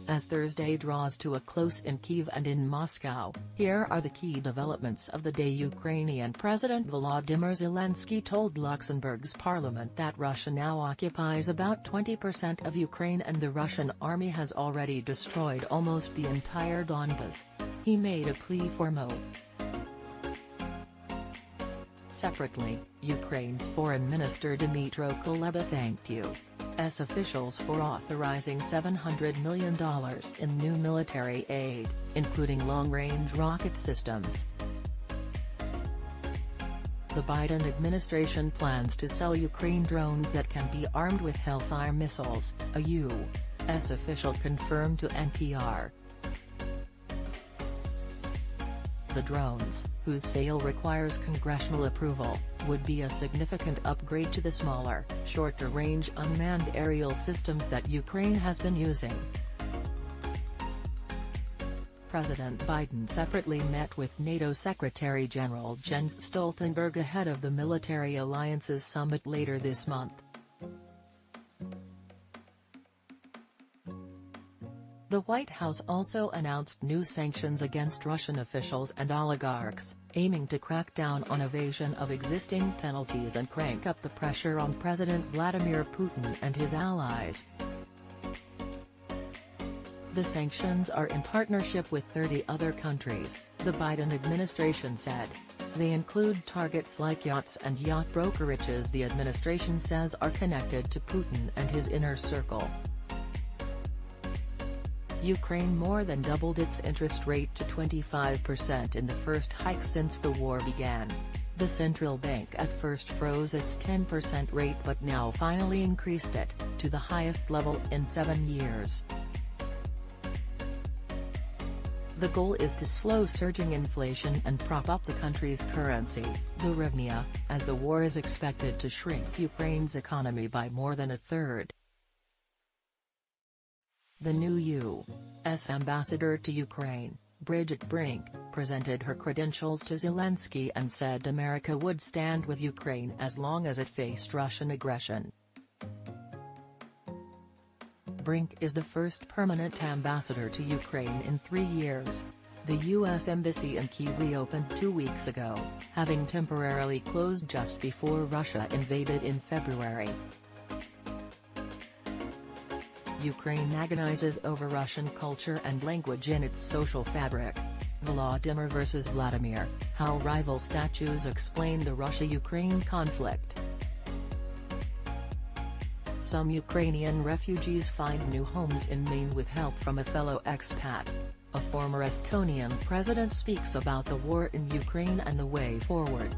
As Thursday draws to a close in Kyiv and in Moscow, here are the key developments of the day. Ukrainian President Volodymyr Zelensky told Luxembourg's parliament that Russia now occupies about 20% of Ukraine and the Russian army has already destroyed almost the entire Donbas. He made a plea for more. Separately, Ukraine's Foreign Minister Dmytro Kuleba thanked U.S. officials for authorizing $700 million in new military aid, including long-range rocket systems. The Biden administration plans to sell Ukraine drones that can be armed with Hellfire missiles, a U.S. official confirmed to NPR. The drones, whose sale requires congressional approval, would be a significant upgrade to the smaller, shorter-range unmanned aerial systems that Ukraine has been using. President Biden separately met with NATO Secretary-General Jens Stoltenberg ahead of the Military Alliances Summit later this month. The White House also announced new sanctions against Russian officials and oligarchs, aiming to crack down on evasion of existing penalties and crank up the pressure on President Vladimir Putin and his allies. The sanctions are in partnership with 30 other countries, the Biden administration said. They include targets like yachts and yacht brokerages the administration says are connected to Putin and his inner circle. Ukraine more than doubled its interest rate to 25% in the first hike since the war began. The central bank at first froze its 10% rate but now finally increased it, to the highest level in 7 years. The goal is to slow surging inflation and prop up the country's currency, the hryvnia, as the war is expected to shrink Ukraine's economy by more than a third. The new U.S. ambassador to Ukraine, Bridget Brink, presented her credentials to Zelensky and said America would stand with Ukraine as long as it faced Russian aggression. Brink is the first permanent ambassador to Ukraine in 3 years. The U.S. Embassy in Kyiv reopened 2 weeks ago, having temporarily closed just before Russia invaded in February. Ukraine agonizes over Russian culture and language in its social fabric. Volodymyr versus Vladimir: how rival statues explain the Russia-Ukraine conflict. Some Ukrainian refugees find new homes in Maine with help from a fellow expat. A former Estonian president speaks about the war in Ukraine and the way forward.